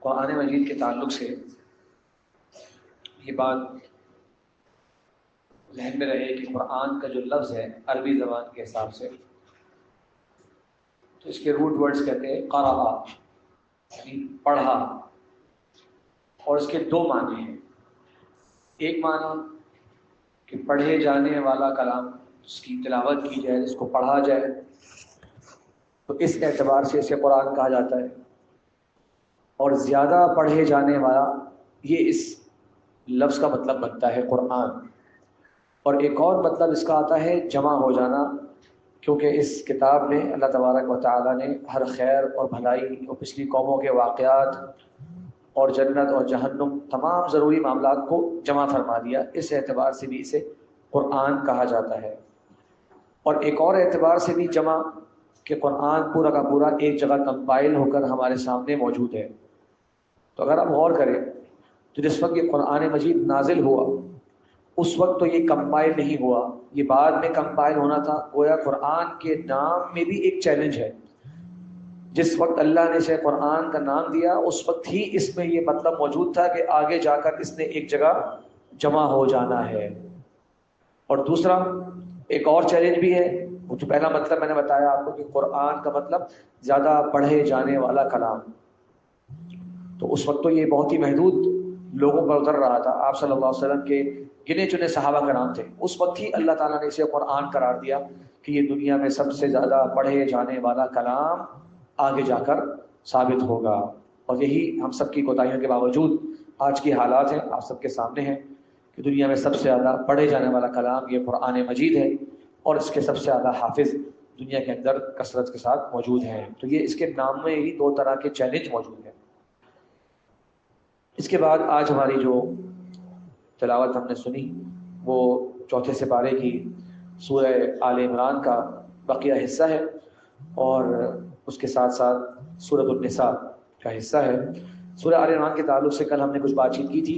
قرآن مجید کے تعلق سے یہ بات ذہن میں رہے کہ قرآن کا جو لفظ ہے عربی زبان کے حساب سے تو اس کے روٹ ورڈز کہتے ہیں قرأ، یعنی پڑھا، اور اس کے دو معنی ہیں۔ ایک معنی کہ پڑھے جانے والا کلام، جس کی تلاوت کی جائے، جس کو پڑھا جائے، تو اس اعتبار سے اسے قرآن کہا جاتا ہے، اور زیادہ پڑھے جانے والا یہ اس لفظ کا مطلب بنتا ہے قرآن۔ اور ایک اور مطلب اس کا آتا ہے جمع ہو جانا، کیونکہ اس کتاب میں اللہ تبارک و تعالیٰ نے ہر خیر اور بھلائی اور پچھلی قوموں کے واقعات اور جنت اور جہنم تمام ضروری معاملات کو جمع فرما دیا، اس اعتبار سے بھی اسے قرآن کہا جاتا ہے۔ اور ایک اور اعتبار سے بھی جمع کہ قرآن پورا کا پورا ایک جگہ کمپائل ہو کر ہمارے سامنے موجود ہے۔ تو اگر آپ غور کریں تو جس وقت یہ قرآن مجید نازل ہوا اس وقت تو یہ کمپائل نہیں ہوا، یہ بعد میں کمپائل ہونا تھا۔ گویا قرآن کے نام میں بھی ایک چیلنج ہے۔ جس وقت اللہ نے اسے قرآن کا نام دیا اس وقت ہی اس میں یہ مطلب موجود تھا کہ آگے جا کر اس نے ایک جگہ جمع ہو جانا ہے۔ اور دوسرا ایک اور چیلنج بھی ہے، وہ جو پہلا مطلب میں نے بتایا آپ کو کہ قرآن کا مطلب زیادہ پڑھے جانے والا کلام، تو اس وقت تو یہ بہت ہی محدود لوگوں پر اتر رہا تھا۔ آپ صلی اللہ علیہ وسلم کے گنے چنے صحابہ کرام تھے، اس وقت ہی اللہ تعالیٰ نے اسے قرآن قرار دیا کہ یہ دنیا میں سب سے زیادہ پڑھے جانے والا کلام آگے جا کر ثابت ہوگا۔ اور یہی ہم سب کی کوتاہیوں کے باوجود آج کی حالات ہیں، آپ سب کے سامنے ہیں کہ دنیا میں سب سے زیادہ پڑھے جانے والا کلام یہ قرآن مجید ہے، اور اس کے سب سے زیادہ حافظ دنیا کے اندر کثرت کے ساتھ موجود ہیں۔ تو یہ اس کے نام میں ہی دو طرح کے چیلنج موجود ہیں۔ اس کے بعد آج ہماری جو تلاوت ہم نے سنی وہ چوتھے سپارے کی سورہ آل عمران کا بقیہ حصہ ہے، اور اس کے ساتھ ساتھ سورۃ النساء کا حصہ ہے۔ سورہ آل عمران کے تعلق سے کل ہم نے کچھ بات چیت کی تھی،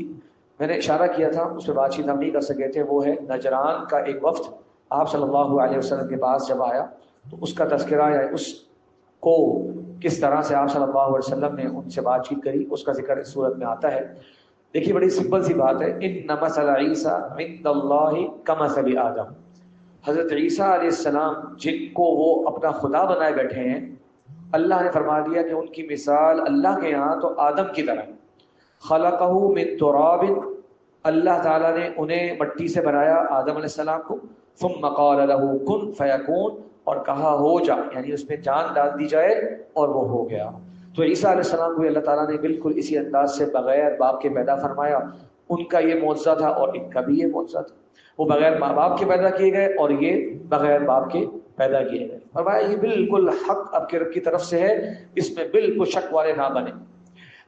میں نے اشارہ کیا تھا، اس پہ بات چیت ہم نہیں کر سکے تھے۔ وہ ہے نجران کا ایک وفد آپ صلی اللہ علیہ وسلم کے پاس جب آیا تو اس کا تذکرہ یا اس کو کس طرح سے آپ صلی اللہ علیہ وسلم نے ان سے بات چیت کری، اس کا ذکر اس صورت میں آتا ہے۔ دیکھیے بڑی سمپل سی بات ہے، ان مثل عیسیٰ عند اللہ کمثل آدم۔ حضرت عیسیٰ علیہ السلام جن کو وہ اپنا خدا بنائے بیٹھے ہیں، اللہ نے فرما دیا کہ ان کی مثال اللہ کے یہاں تو آدم کی طرح ہے۔ خلقہ من تراب، اللہ تعالیٰ نے انہیں مٹی سے بنایا آدم علیہ السلام کو، ثم قال له کن فیکون، اور کہا ہو جا، یعنی اس میں جان ڈال دی جائے اور وہ ہو گیا۔ تو عیسیٰ علیہ السلام کو اللہ تعالیٰ نے بالکل اسی انداز سے بغیر باپ کے پیدا فرمایا۔ ان کا یہ معجزہ تھا اور ان کا بھی یہ معجزہ تھا، وہ بغیر ماں باپ کے پیدا کیے گئے اور یہ بغیر باپ کے پیدا کیے گئے۔ فرمایا یہ بالکل حق آپ کے رب کی طرف سے ہے، اس میں بالکل شک والے نہ بنے۔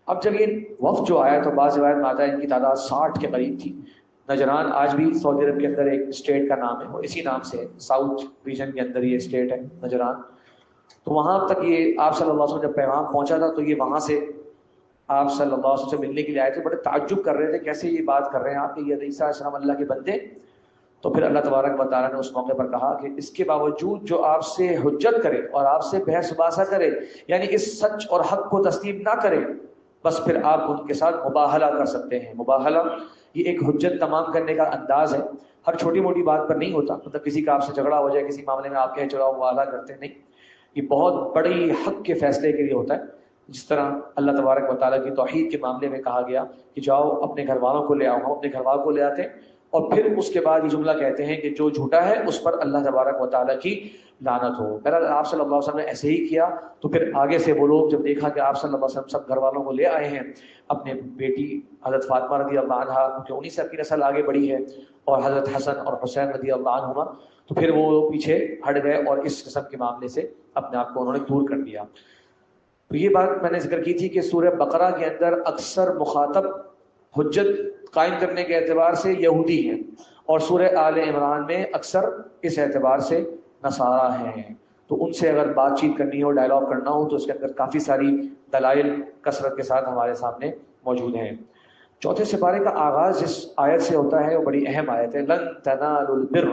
اب جب یہ وفد جو آیا تو بعض روایت میں آتا ہے ان کی تعداد 60 کے قریب تھی۔ نجران آج بھی سعودی عرب کے اندر ایک اسٹیٹ کا نام ہے، وہ اسی نام سے ہے، ساؤتھ ریجن کے اندر یہ اسٹیٹ ہے نجران۔ تو وہاں تک یہ آپ صلی اللہ علیہ وسلم جب پیغام پہنچا تھا تو یہ وہاں سے آپ صلی اللہ علیہ وسلم سے ملنے کے لیے آئے تھے، بڑے تعجب کر رہے تھے کیسے یہ بات کر رہے ہیں آپ کہ یہ عیسیٰ علیہ السلام اللہ کے بندے۔ تو پھر اللہ تبارک و تعالیٰ نے اس موقع پر کہا کہ اس کے باوجود جو آپ سے حجت کرے اور آپ سے بحث مباحثہ کرے، یعنی اس سچ اور حق کو تسلیم نہ کرے، بس پھر آپ ان کے ساتھ مباہلہ کر سکتے ہیں۔ مباہلہ یہ ایک حجت تمام کرنے کا انداز ہے، ہر چھوٹی موٹی بات پر نہیں ہوتا، مطلب کسی کا آپ سے جھگڑا ہو جائے کسی معاملے میں آپ کہیں چلو مباہلہ کرتے ہیں، نہیں، یہ بہت بڑی حق کے فیصلے کے لیے ہوتا ہے۔ جس طرح اللہ تبارک و تعالیٰ کی توحید کے معاملے میں کہا گیا کہ جاؤ اپنے گھر والوں کو لے آؤ، ہم اپنے گھر والوں کو لے آتے ہیں، اور پھر اس کے بعد یہ جملہ کہتے ہیں کہ جو جھوٹا ہے اس پر اللہ تبارک و تعالیٰ کی لعنت ہو۔ بہرحال آپ صلی اللہ علیہ وسلم نے ایسے ہی کیا، تو پھر آگے سے وہ لوگ جب دیکھا کہ آپ صلی اللہ علیہ وسلم سب گھر والوں کو لے آئے ہیں، اپنے بیٹی حضرت فاطمہ رضی اللہ عنہا کیونکہ انہی سے آپ کی نسل آگے بڑھی ہے، اور حضرت حسن اور حسین رضی اللہ عنہما، تو پھر وہ پیچھے ہٹ گئے اور اس قسم کے معاملے سے اپنے آپ کو انہوں نے دور کر دیا۔ تو یہ بات میں نے ذکر کی تھی کہ سورہ بقرہ کے اندر اکثر مخاطب حجت قائم کرنے کے اعتبار سے یہودی ہیں، اور سورہ آل عمران میں اکثر اس اعتبار سے نصارہ ہیں۔ تو ان سے اگر بات چیت کرنی ہو، ڈائلاگ کرنا ہو، تو اس کے اندر کافی ساری دلائل کثرت کے ساتھ ہمارے سامنے موجود ہیں۔ چوتھے سپارے کا آغاز جس آیت سے ہوتا ہے وہ بڑی اہم آیت ہے، لن تنالوا البر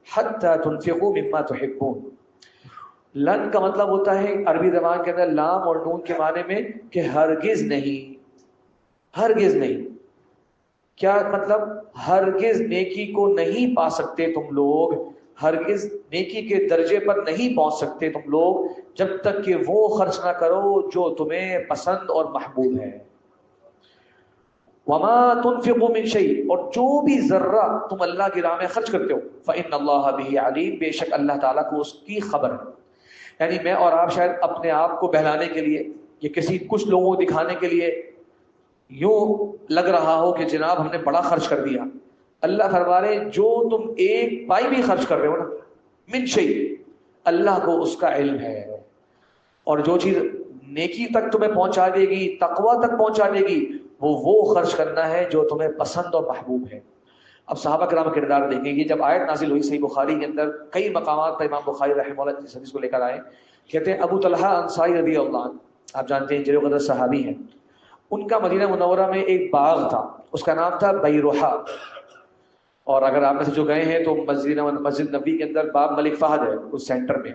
حتی تنفقوا مما تحبون۔ لن کا مطلب ہوتا ہے عربی زبان کے اندر لام اور نون کے معنی میں کہ ہرگز نہیں، ہرگز نہیں. کیا مطلب؟ ہرگز نیکی کو نہیں پا سکتے تم لوگ، ہرگز نیکی کے درجے پر نہیں پہنچ سکتے تم لوگ جب تک کہ وہ خرچ نہ کرو جو تمہیں پسند اور محبوب ہے. وما تنفقوا من شيء، اور جو بھی ذرہ تم اللہ کی راہ میں خرچ کرتے ہو، فإن اللہ به علیم، بے شک اللہ تعالیٰ کو اس کی خبر ہے. یعنی میں اور آپ شاید اپنے آپ کو بہلانے کے لیے یا کسی کچھ لوگوں کو دکھانے کے لیے یوں لگ رہا ہو کہ جناب ہم نے بڑا خرچ کر دیا. اللہ فرما رہے جو تم ایک پائی بھی خرچ کر رہے ہو نا، من شيء، اللہ کو اس کا علم ہے. اور جو چیز نیکی تک تمہیں پہنچا دے گی، تقوی تک پہنچا دے گی، وہ خرچ کرنا ہے جو تمہیں پسند اور محبوب ہے. اب صحابہ کرام کا کردار دیکھیں. یہ جب آیت نازل ہوئی صحیح بخاری کے اندر کئی مقامات پر امام بخاری رحمہ اللہ اس حدیث کو لے کر آئے. کہتے ہیں ابو طلحہ انصاری رضی اللہ عنہ، آپ جانتے ہیں جلیل قدر صحابی ہیں، ان کا مدینہ منورہ میں ایک باغ تھا، اس کا نام تھا بیروحہ. اور اگر آپ میں سے جو گئے ہیں تو مسجد نبوی کے اندر باب ملک فہد ہے اس سینٹر میں،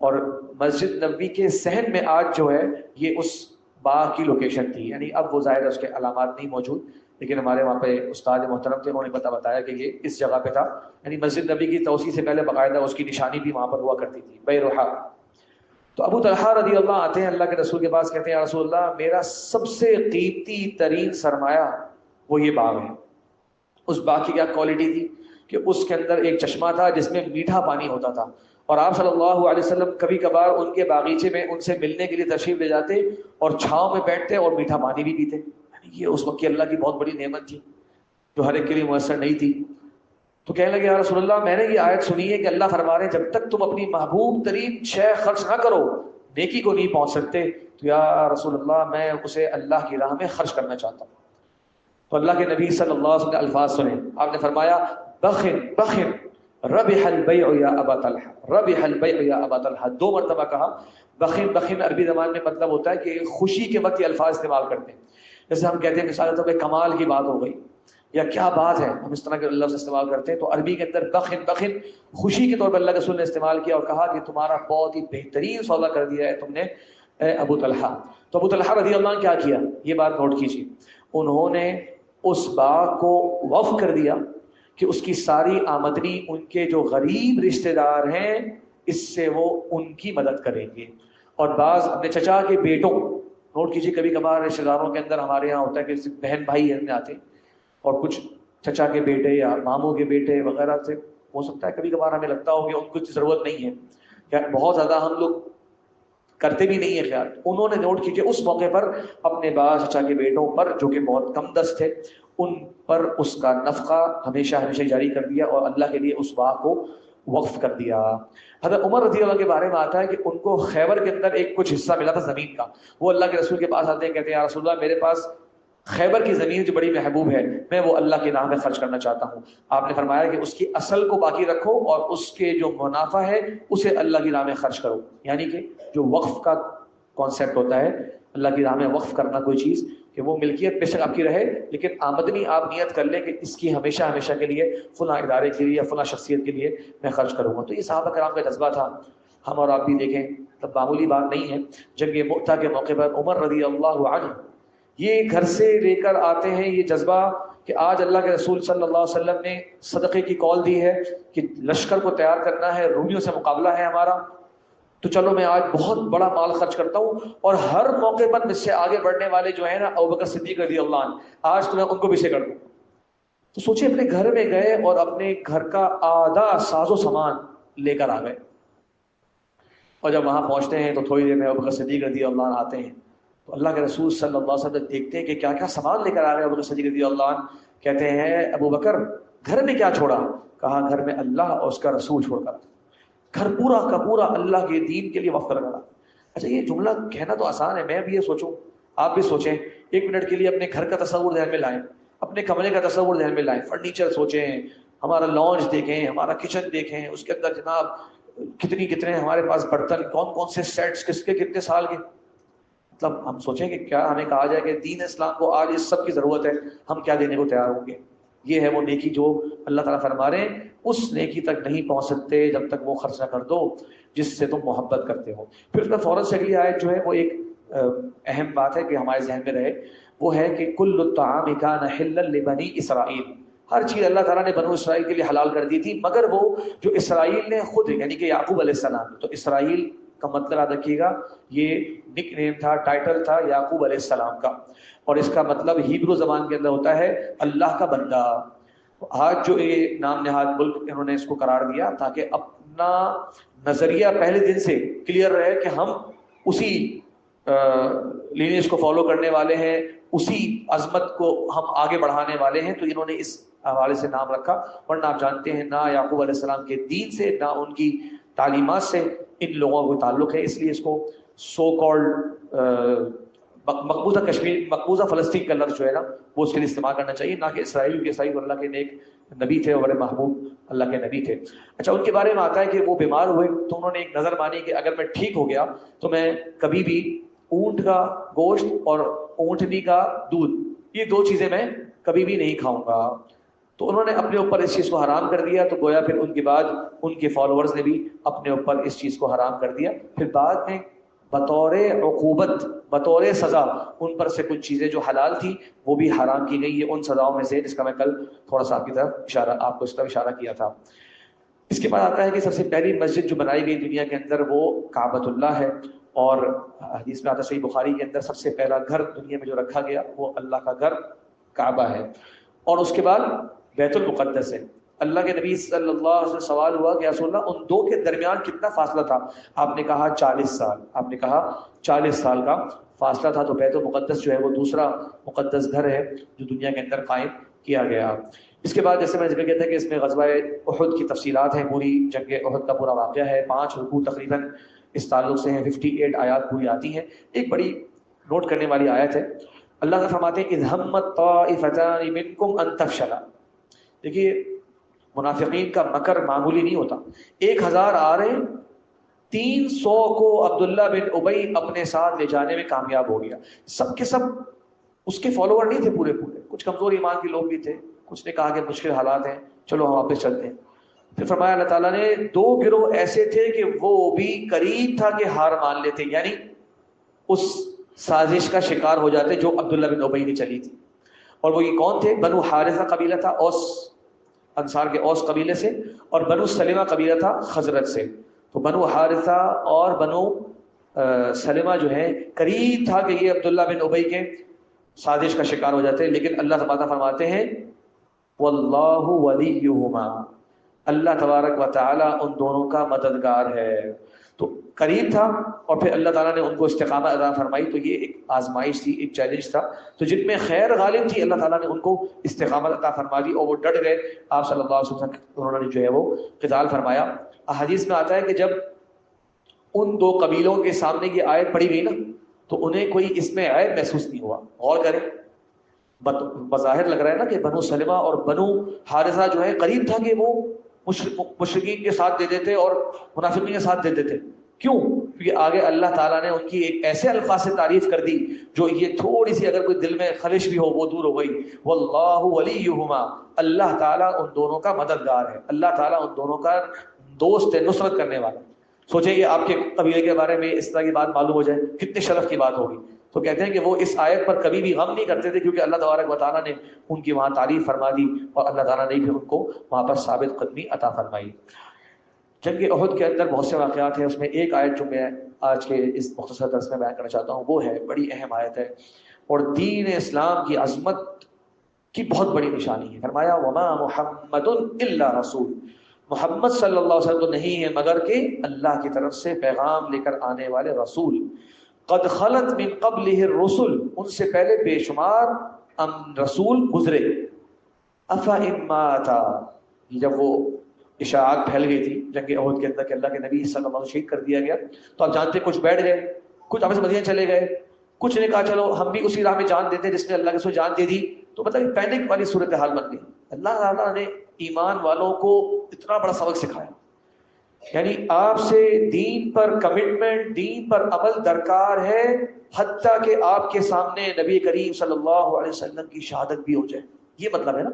اور مسجد نبوی کے صحن میں آج جو ہے یہ اس باغ کی لوکیشن تھی. یعنی اب وہ ظاہر اس کے علامات نہیں موجود، لیکن ہمارے وہاں پہ استاد محترم تھے، انہوں نے بتایا کہ یہ اس جگہ پہ تھا. یعنی مسجد نبی کی توسیع سے پہلے باقاعدہ اس کی نشانی بھی وہاں پر ہوا کرتی تھی، بیروحہ. تو ابو طلحہ رضی اللہ آتے ہیں اللہ کے رسول کے پاس، کہتے ہیں یا رسول اللہ میرا سب سے قیمتی ترین سرمایہ وہ یہ باغ ہے. اس باغ کی کیا کوالٹی تھی کہ اس کے اندر ایک چشمہ تھا جس میں میٹھا پانی ہوتا تھا، اور آپ صلی اللہ علیہ وسلم کبھی کبھار ان کے باغیچے میں ان سے ملنے کے لیے تشریف لے جاتے اور چھاؤں میں بیٹھتے اور میٹھا پانی بھی پیتے. یہ اس وقت کی اللہ کی بہت بڑی نعمت تھی جو ہر ایک کے لیے میسر نہیں تھی. تو کہنے لگے یا رسول اللہ میں نے یہ آیت سنی ہے کہ اللہ فرما رہے ہیں جب تک تم اپنی محبوب ترین شے خرچ نہ کرو نیکی کو نہیں پہنچ سکتے. تو یا رسول اللہ میں اسے اللہ کی راہ میں خرچ کرنا چاہتا ہوں. تو اللہ کے نبی صلی اللہ علیہ وسلم نے الفاظ سنے. آپ نے فرمایا بخن بخن ربح البیع یا ابا طلحہ، ربح البیع یا ابا طلحہ. 2 مرتبہ کہا. بخن بخن عربی زبان میں مطلب ہوتا ہے کہ خوشی کے وقت یہ الفاظ استعمال کرتے ہیں. جیسے ہم کہتے ہیں مثال طور پہ کمال کی بات ہو گئی یا کیا بات ہے، ہم اس طرح کے لفظ استعمال کرتے ہیں. تو عربی کے اندر بخن بخن خوشی کے طور پر اللہ کے رسول نے استعمال کیا اور کہا کہ تمہارا بہت ہی بہترین سودا کر دیا ہے تم نے اے ابو طلحہ. تو ابو طلحہ رضی اللہ عنہ کیا کیا، یہ بات نوٹ کیجیے. انہوں نے اس باغ کو وقف کر دیا کہ اس کی ساری آمدنی ان کے جو غریب رشتہ دار ہیں اس سے وہ ان کی مدد کریں گے. اور بعض اپنے چچا کے بیٹوں، نوٹ کیجیے کبھی کبھار رشتہ داروں کے اندر ہمارے یہاں ہوتا ہے کہ بہن بھائی میں آتے ہیں اور کچھ چچا کے بیٹے یا ماموں کے بیٹے وغیرہ سے ہو سکتا ہے کبھی کبھار ہمیں لگتا ہو کہ ان کو ضرورت نہیں ہے یا بہت زیادہ ہم لوگ کرتے بھی نہیں ہے خیال. انہوں نے نوٹ کیجیے اس موقع پر اپنے بعض چچا کے بیٹوں پر جو کہ بہت کم دست تھے ان پر اس کا نفقہ ہمیشہ ہمیشہ جاری کر دیا اور اللہ کے لیے اس باغ کو وقف کر دیا. حضرت عمر رضی اللہ کے بارے میں آتا ہے کہ ان کو خیبر کے اندر ایک کچھ حصہ ملا تھا زمین کا. وہ اللہ کے رسول کے پاس آتے ہیں، کہتے ہیں یا رسول اللہ میرے پاس خیبر کی زمین جو بڑی محبوب ہے میں وہ اللہ کی راہ میں خرچ کرنا چاہتا ہوں. آپ نے فرمایا کہ اس کی اصل کو باقی رکھو اور اس کے جو منافع ہے اسے اللہ کی راہ میں خرچ کرو. یعنی کہ جو وقف کا کانسیپٹ ہوتا ہے اللہ کی راہ میں وقف کرنا کوئی چیز کہ وہ ملکیت بے شک آپ کی رہے لیکن آمدنی آپ نیت کر لیں کہ اس کی ہمیشہ ہمیشہ کے لیے فلاں ادارے کے لیے یا فلاں شخصیت کے لیے میں خرچ کروں گا. تو یہ صحابہ کرام کا جذبہ تھا. ہم اور آپ بھی دیکھیں تب معمولی بات نہیں ہے. جنگ مؤتہ کے موقع پر عمر رضی اللہ عنہ یہ گھر سے لے کر آتے ہیں یہ جذبہ کہ آج اللہ کے رسول صلی اللہ علیہ وسلم نے صدقے کی کال دی ہے کہ لشکر کو تیار کرنا ہے، رومیوں سے مقابلہ ہے ہمارا، تو چلو میں آج بہت بڑا مال خرچ کرتا ہوں اور ہر موقع پر مجھ سے آگے بڑھنے والے جو ہیں نا ابوبکر صدیق رضی اللہ عنہ، آج تو میں ان کو پیچھے کر دوں. تو سوچے اپنے گھر میں گئے اور اپنے گھر کا آدھا ساز و سامان لے کر آ گئے. اور جب وہاں پہنچتے ہیں تو تھوڑی دیر میں ابوبکر صدیق رضی اللہ عنہ آتے ہیں تو اللہ کے رسول صلی اللہ علیہ وسلم دیکھتے ہیں کہ کیا کیا سامان لے کر آ گئے. ابوبکر صدیق رضی اللہ عنہ کہتے ہیں ابو بکر گھر میں کیا چھوڑا؟ کہا گھر میں اللہ اور اس کا رسول چھوڑ کر، گھر پورا کا پورا اللہ کے دین کے لیے وقف کر رہا. اچھا یہ جملہ کہنا تو آسان ہے، میں بھی یہ سوچوں آپ بھی سوچیں، 1 منٹ کے لیے اپنے گھر کا تصور ذہن میں لائیں، اپنے کمرے کا تصور ذہن میں لائیں، فرنیچر سوچیں، ہمارا لانچ دیکھیں، ہمارا کچن دیکھیں، اس کے اندر جناب کتنے ہمارے پاس برتن، کون کون سے سیٹس، کس کے کتنے سال کے. مطلب ہم سوچیں کہ کیا ہمیں کہا جائے کہ دین اسلام کو آج اس سب کی ضرورت ہے، ہم کیا دینے کو تیار ہوں گے. یہ ہے وہ نیکی جو اللہ تعالیٰ فرما رہے ہیں اس نیکی تک نہیں پہنچ سکتے جب تک وہ خرچ نہ کر دو جس سے تم محبت کرتے ہو. پھر اس میں فوراً سے اگلی آیت جو ہے وہ ایک اہم بات ہے کہ ہمارے ذہن میں رہے. وہ ہے کہ کل الطعام کان حلا لبنی اسرائیل، ہر چیز اللہ تعالیٰ نے بنو اسرائیل کے لیے حلال کر دی تھی، مگر وہ جو اسرائیل نے خود، یعنی کہ یعقوب علیہ السلام، تو اسرائیل کا مطلب یاد رکھیے گا یہ نک نیم تھا، ٹائٹل تھا یعقوب علیہ السلام کا، اور اس کا مطلب ہیبرو زبان کے اندر ہوتا ہے اللہ کا بندہ۔ آج جو یہ نام نہاد ملک انہوں نے اس کو قرار دیا تاکہ اپنا نظریہ پہلے دن سے کلیئر رہے کہ ہم اسی لینیج کو فالو کرنے والے ہیں، اسی عظمت کو ہم آگے بڑھانے والے ہیں، تو انہوں نے اس حوالے سے نام رکھا۔ ورنہ آپ جانتے ہیں نہ یعقوب علیہ السلام کے دین سے نہ ان کی تعلیمات سے ان لوگوں کو تعلق ہے، اس لیے اس کو سو کالڈ مقبوضہ کشمیر، مقبوضہ فلسطین کا لفظ جو ہے نا وہ اس کے لیے استعمال کرنا چاہیے، نہ کہ اسرائیل کے اسرائیل اللہ کے نیک نبی تھے اور بڑے محبوب اللہ کے نبی تھے۔ اچھا، ان کے بارے میں آتا ہے کہ وہ بیمار ہوئے تو انہوں نے ایک نظر مانی کہ اگر میں ٹھیک ہو گیا تو میں کبھی بھی اونٹ کا گوشت اور اونٹنی کا دودھ، یہ دو چیزیں میں کبھی بھی نہیں کھاؤں گا۔ تو انہوں نے اپنے اوپر اس چیز کو حرام کر دیا، تو گویا پھر ان کے بعد ان کے فالوورز نے بھی اپنے اوپر اس چیز کو حرام کر دیا۔ پھر بعد میں بطور عقوبت، بطور سزا ان پر سے کچھ چیزیں جو حلال تھی وہ بھی حرام کی گئی، یہ ان سزاؤں میں سے جس کا میں کل تھوڑا سا آپ کو اس طرف اشارہ کیا تھا۔ اس کے بعد آتا ہے کہ سب سے پہلی مسجد جو بنائی گئی دنیا کے اندر وہ کعبۃ اللہ ہے، اور حدیث میں آتا ہے صحیح بخاری کے اندر سب سے پہلا گھر دنیا میں جو رکھا گیا وہ اللہ کا گھر کعبہ ہے، اور اس کے بعد بیت المقدس ہے۔ اللہ کے نبی صلی اللہ علیہ وسلم سوال ہوا کہ یا رسول اللہ ان دو کے درمیان کتنا فاصلہ تھا؟ آپ نے کہا 40 سال، آپ نے کہا 40 سال کا فاصلہ تھا۔ تو بیت المقدس جو ہے وہ دوسرا مقدس گھر ہے جو دنیا کے اندر قائم کیا گیا۔ اس کے بعد جیسے میں ذکر کیا تھا کہ اس میں غزوہ احد کی تفصیلات ہیں، پوری جنگ احد کا پورا واقعہ ہے، 5 رکوع تقریباً اس تعلق سے ہیں، 58 آیات پوری آتی ہیں۔ ایک بڑی نوٹ کرنے والی آیت ہے، اللہ تعالیٰ فرماتے ہیں اذ ہمت طائفتان منکم ان تفشلا۔ دیکھیے منافقین کا مکر معمولی نہیں ہوتا، 1000 آ رہے، 300 کو عبداللہ بن ابی اپنے ساتھ لے جانے میں کامیاب ہو گیا۔ سب کے سب اس کے فالوور نہیں تھے پورے پورے، کچھ کمزور ایمان کے لوگ بھی تھے، کچھ نے کہا کہ مشکل حالات ہیں چلو ہم واپس چلتے ہیں۔ پھر فرمایا اللہ تعالیٰ نے 2 گروہ ایسے تھے کہ وہ بھی قریب تھا کہ ہار مان لیتے، یعنی اس سازش کا شکار ہو جاتے جو عبداللہ بن ابی نے چلی تھی، اور وہ یہ کون تھے؟ بنو حارثہ قبیلہ تھا، اوس، انصار کے اوس قبیلے سے، اور بنو سلمہ قبیلہ تھا خزرج سے۔ تو بنو حارثہ اور بنو سلمہ جو ہے قریب تھا کہ یہ عبداللہ بن ابی کے سازش کا شکار ہو جاتے، لیکن اللہ تبارک فرماتے ہیں واللہ ولیہما، اللہ تبارک و تعالی ان دونوں کا مددگار ہے۔ تو قریب تھا، اور پھر اللہ تعالیٰ نے ان کو استقامت عطا فرمائی، تو یہ ایک آزمائش تھی، ایک چیلنج تھا، تو جن میں خیر غالب تھی اللہ تعالیٰ نے ان کو استقامت عطا فرما دی اور وہ ڈٹ گئے۔ آپ صلی اللہ علیہ وسلم انہوں نے جو ہے وہ قتال فرمایا۔ احادیث میں آتا ہے کہ جب ان 2 قبیلوں کے سامنے یہ آیت پڑھی گئی نا تو انہیں کوئی اس میں عیب محسوس نہیں ہوا۔ غور کریں، بظاہر لگ رہا ہے نا کہ بنو سلمہ اور بنو حارثہ جو ہے قریب تھا کہ وہ مشرکین کے ساتھ دے دیتے اور منافقین کے ساتھ دے دیتے، کیوں؟ کیونکہ آگے اللہ تعالیٰ نے ان کی ایک ایسے الفاظ سے تعریف کر دی جو یہ تھوڑی سی اگر کوئی دل میں خلش بھی ہو وہ دور ہو گئی۔ واللہ ولیہما، اللہ تعالیٰ ان دونوں کا مددگار ہے، اللہ تعالیٰ ان دونوں کا دوست ہے، نصرت کرنے والا۔ سوچیں یہ آپ کے قبیلے کے بارے میں اس طرح کی بات معلوم ہو جائے کتنے شرف کی بات ہوگی۔ تو کہتے ہیں کہ وہ اس آیت پر کبھی بھی غم نہیں کرتے تھے، کیونکہ اللہ تبارک و تعالیٰ نے ان کی وہاں تعریف فرما دی اور اللہ تعالیٰ نے بھی ان کو وہاں پر ثابت قدمی عطا فرمائی۔ جنگ احد کے اندر بہت سے واقعات ہیں، اس میں ایک آیت جو میں آج کے اس مختصر درس میں بیان کرنا چاہتا ہوں وہ ہے بڑی اہم آیت ہے اور دین اسلام کی عظمت کی بہت بڑی نشانی ہے۔ فرمایا وما محمد الا رسول، محمد صلی اللہ علیہ وسلم تو نہیں ہے مگر کہ اللہ کی طرف سے پیغام لے کر آنے والے رسول، قد خلت من قبلہ الرسل، ان سے پہلے بے شمار رسول گزرے، افا ان مات، جب وہ اشاعت پھیل گئی تھی جنگ احد کے اندر کہ اللہ کے نبی صلی اللہ علیہ وسلم شہید کر دیا گیا، تو آپ جانتے کچھ بیٹھ گئے، کچھ آپ سے مدینہ چلے گئے، کچھ نے کہا چلو ہم بھی اسی راہ میں جان دیتے جس نے اللہ کے سو جان دے دی، تو مطلب پینک والی صورتحال بن گئی۔ اللہ تعالیٰ نے ایمان والوں کو اتنا بڑا سبق سکھایا، یعنی آپ سے دین پر کمٹمنٹ، دین پر عمل درکار ہے، حتیٰ کہ آپ کے سامنے نبی کریم صلی اللہ علیہ وسلم کی شہادت بھی ہو جائے، یہ مطلب ہے نا۔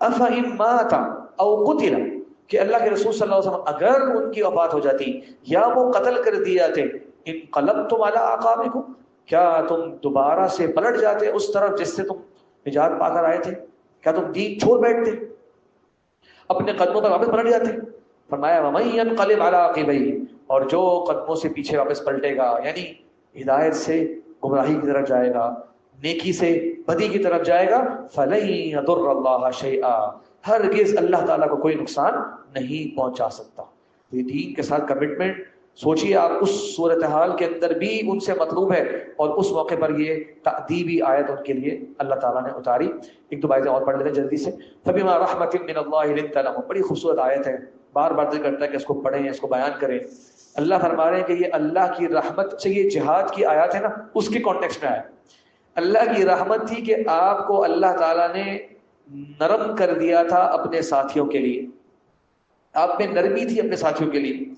افَإِن مَاتَ أَوْ قُتِلَ، کہ اللہ کے رسول صلی اللہ علیہ وسلم اگر ان کی وفات ہو جاتی یا وہ قتل کر دیے جاتے، انقلبتم علی اعقابکم، کیا تم دوبارہ سے پلٹ جاتے اس طرف جس سے تم نجات پا کر آئے تھے؟ کیا تم دین چھوڑ بیٹھتے، اپنے قدموں پر واپس پلٹ جاتے؟ فرمایا وَمَن يَنقَلِبْ عَلَىٰ عَقِبَيْهِ، اور جو قدموں سے پیچھے واپس پلٹے گا، یعنی ہدایت سے گمراہی کی طرف جائے گا، نیکی سے بدی کی طرف جائے گا، فَلَن يَضُرَّ اللَّهَ شَيْئًا، ہرگز اللہ تعالیٰ کو کوئی نقصان نہیں پہنچا سکتا۔ یہ دین کے ساتھ کمٹمنٹ، سوچئے آپ اس صورتحال کے اندر بھی ان سے مطلوب ہے، اور اس موقع پر یہ تأدیبی آیت ان کے لیے اللہ تعالیٰ نے اتاری۔ ایک دو آیتیں اور پڑھ لیتے ہیں جلدی سے۔ فَبِمَا رَحْمَةٍ مِّنَ اللَّهِ لِنتَ لَهُم، بڑی خوبصورت آیت ہے، بار بار دل کرتا ہے کہ اس کو پڑھیں، اس کو بیان کریں۔ اللہ فرما رہے ہیں کہ یہ اللہ کی رحمت سے، یہ جہاد کی آیات ہے نا، اس کے کانٹیکسٹ میں آیا۔ اللہ کی رحمت تھی کہ آپ کو اللہ تعالیٰ نے نرم کر دیا تھا اپنے ساتھیوں کے لیے، آپ میں نرمی تھی اپنے ساتھیوں کے لیے۔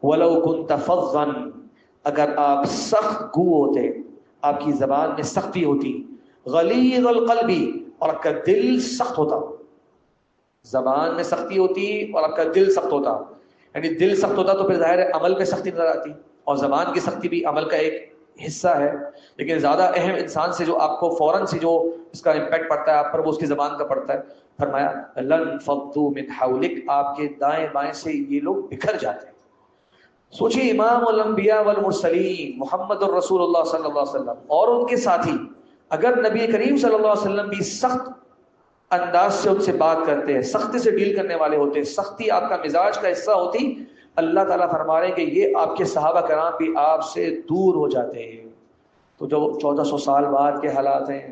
وَلَوْ كُنْتَ فَظًّا، اگر آپ سخت گو ہوتے، آپ کی زبان میں سختی ہوتی، غلیظ القلب، اور آپ کا دل سخت ہوتا، زبان میں سختی ہوتی اور آپ کا دل سخت ہوتا، یعنی دل سخت ہوتا تو پھر ظاہر ہے عمل میں سختی نظر آتی، اور زبان کی سختی بھی عمل کا ایک حصہ ہے، لیکن زیادہ اہم انسان سے جو آپ کو فوراً سے جو اس کا امپیکٹ پڑتا ہے آپ پر، وہ اس کی زبان کا پڑتا ہے۔ فرمایا لن فضوا من حولک، آپ کے دائیں بائیں سے یہ لوگ بکھر جاتے ہیں۔ سوچیے امام الانبیاء والمرسلین محمد الرسول اللہ صلی اللہ علیہ وسلم اور ان کے ساتھی، اگر نبی کریم صلی اللہ علیہ وسلم بھی سخت انداز سے ان سے بات کرتے ہیں، سختی سے ڈیل کرنے والے ہوتے ہیں، سختی آپ کا مزاج کا حصہ ہوتی، اللہ تعالیٰ فرما رہے ہیں کہ یہ آپ کے صحابہ کرام بھی آپ سے دور ہو جاتے ہیں۔ تو جو 1400 سال بعد کے حالات ہیں،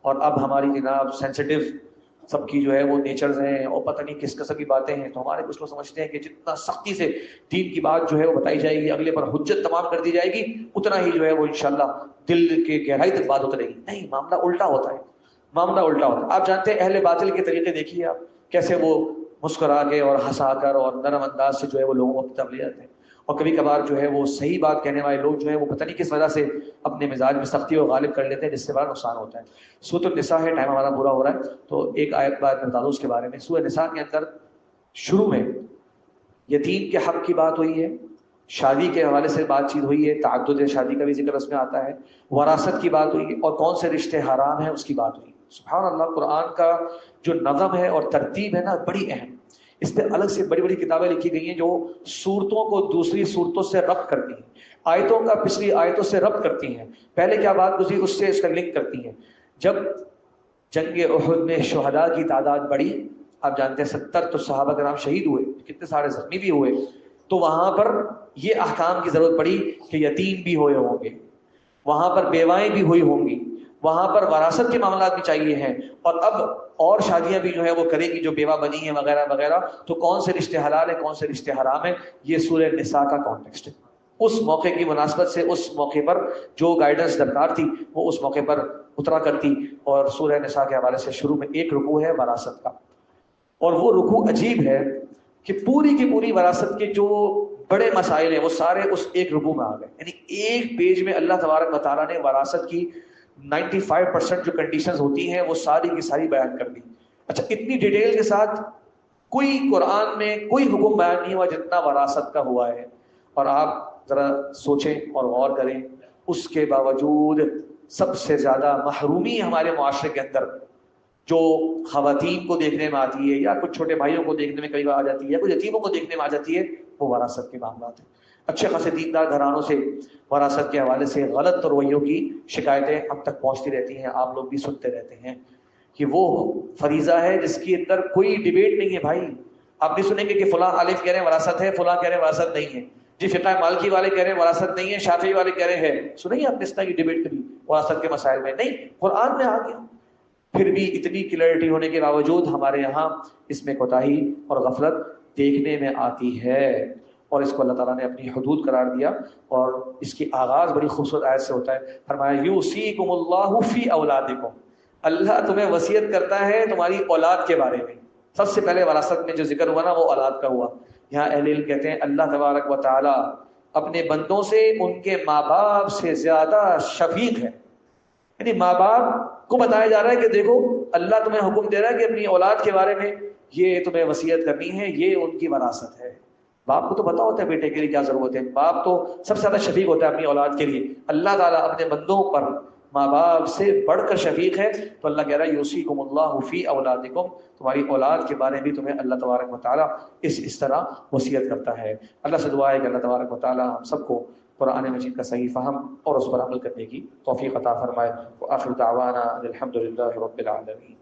اور اب ہماری جناب سینسٹیو سب کی جو ہے وہ نیچرز ہیں، اور پتہ نہیں کس قسم کی باتیں ہیں، تو ہمارے کچھ لوگ سمجھتے ہیں کہ جتنا سختی سے دین کی بات جو ہے وہ بتائی جائے گی، اگلے پر حجت تمام کر دی جائے گی، اتنا ہی جو ہے وہ انشاءاللہ دل کے گہرائی تک بات اترے گی۔ نہیں، معاملہ الٹا ہوتا ہے، معاملہ الٹا ہوتا ہے۔ آپ جانتے ہیں اہل باطل کے طریقے دیکھیے آپ، کیسے وہ مسکرا کے اور ہنسا کر اور نرم انداز سے جو ہے وہ لوگوں کو طرف لے جاتے ہیں، اور کبھی کبھار جو ہے وہ صحیح بات کہنے والے لوگ جو ہے وہ پتہ نہیں کس وجہ سے اپنے مزاج میں سختی اور غالب کر لیتے ہیں، جس سے بڑا نقصان ہوتا ہے۔ سورۃ النساء ہے، ٹائم ہمارا پورا ہو رہا ہے تو ایک آیت بعد میں بتا دوں اس کے بارے میں۔ سورۃ النساء کے اندر شروع میں یتیم کے حق کی بات ہوئی ہے، شادی کے حوالے سے بات چیت ہوئی ہے، تعدد شادی کا بھی ذکر اس میں آتا ہے، وراثت کی بات ہوئی ہے، اور کون سے رشتے حرام ہیں اس کی بات ہوئی۔ سبحان اللہ، قرآن کا جو نظم ہے اور ترتیب ہے نا، بڑی اہم۔ اس پہ الگ سے بڑی بڑی کتابیں لکھی گئی ہیں جو صورتوں کو دوسری صورتوں سے ربط کرتی ہیں، آیتوں کا پچھلی آیتوں سے ربط کرتی ہیں، پہلے کیا بات گزری اس سے اس کا لنک کرتی ہیں۔ جب جنگ احد میں شہداء کی تعداد بڑھی، آپ جانتے ہیں 70 تو صحابہ کرام شہید ہوئے، کتنے سارے زخمی بھی ہوئے، تو وہاں پر یہ احکام کی ضرورت پڑی کہ یتیم بھی ہوئے ہوں گے، وہاں پر بیوائیں بھی ہوئی ہوں گی، وہاں پر وراثت کے معاملات بھی چاہیے ہیں، اور اب اور شادیاں بھی جو ہے وہ کرے گی جو بیوہ بنی ہیں وغیرہ وغیرہ، تو کون سے رشتے حلال ہیں کون سے رشتے حرام ہیں، یہ سورہ نساء کا کانٹیکسٹ ہے۔ اس موقع کی مناسبت سے اس موقع پر جو گائیڈنس درکار تھی وہ اس موقع پر اترا کرتی، اور سورہ نساء کے حوالے سے شروع میں ایک رکوع ہے وراثت کا، اور وہ رکوع عجیب ہے کہ پوری کی پوری وراثت کے جو بڑے مسائل ہیں وہ سارے اس ایک رکوع میں آ گئے، یعنی ایک پیج میں اللہ تبارک و تعالیٰ نے وراثت کی 95% جو کنڈیشنز ہوتی ہیں وہ ساری کی ساری بیان کر دی۔ اچھا، اتنی ڈیٹیل کے ساتھ کوئی قرآن میں کوئی حکم بیان نہیں ہوا جتنا وراثت کا ہوا ہے، اور آپ ذرا سوچیں اور غور کریں، اس کے باوجود سب سے زیادہ محرومی ہمارے معاشرے کے اندر جو خواتین کو دیکھنے میں آتی ہے، یا کچھ چھوٹے بھائیوں کو دیکھنے میں کئی بار آ جاتی ہے، یا کچھ یتیموں کو دیکھنے میں آ جاتی ہے، وہ وراثت کے معاملات ہیں۔ اچھے خاصے دیندار گھرانوں سے وراثت کے حوالے سے غلط رویوں کی شکایتیں اب تک پہنچتی رہتی ہیں، آپ لوگ بھی سنتے رہتے ہیں کہ وہ فریضہ ہے جس کے اندر کوئی ڈیبیٹ نہیں ہے۔ بھائی آپ نہیں سنیں گے کہ فلاں عالم کہہ رہے ہیں وراثت ہے، فلاں کہہ رہے ہیں وراثت نہیں ہے، جی فقہ مالکی والے کہہ رہے ہیں وراثت نہیں ہے، شافعی والے کہہ رہے ہیں۔ سنیں آپ نے اس طرح کی ڈیبیٹ کری وراثت کے مسائل میں؟ نہیں، قرآن میں آ گیا۔ پھر بھی اتنی کلیئرٹی ہونے کے باوجود ہمارے یہاں اس میں کوتاہی اور غفلت دیکھنے میں آتی ہے، اور اس کو اللہ تعالیٰ نے اپنی حدود قرار دیا، اور اس کی آغاز بڑی خوبصورت آیت سے ہوتا ہے۔ فرمایا یوصیکم اللہ فی اولادکم، اللہ تمہیں وصیت کرتا ہے تمہاری اولاد کے بارے میں۔ سب سے پہلے وراثت میں جو ذکر ہوا نا وہ اولاد کا ہوا۔ یہاں اہل علم کہتے ہیں اللہ تبارک و تعالی اپنے بندوں سے ان کے ماں باپ سے زیادہ شفیق ہے، یعنی ماں باپ کو بتایا جا رہا ہے کہ دیکھو اللہ تمہیں حکم دے رہا ہے کہ اپنی اولاد کے بارے میں یہ تمہیں وصیت کرنی ہے، یہ ان کی وراثت ہے۔ باپ کو تو پتا ہوتا ہے بیٹے کے لیے کیا ضرورت ہے، باپ تو سب سے زیادہ شفیق ہوتا ہے اپنی اولاد کے لیے. اللہ تعالیٰ اپنے بندوں پر ماں باپ سے بڑھ کر شفیق ہے. تو اللہ کہہ رہا ہے یوصیکم اللہ فی اولادکم، تمہاری اولاد کے بارے میں بھی تمہیں اللہ تبارک و تعالیٰ اس طرح وصیت کرتا ہے. اللہ سے دعا ہے کہ اللہ تبارک و تعالیٰ ہم سب کو قرآن مجید کا صحیح فہم اور اس پر عمل کرنے کی توفیق عطا فرمائے. وآخر دعوانا الحمد للہ رب العالمین.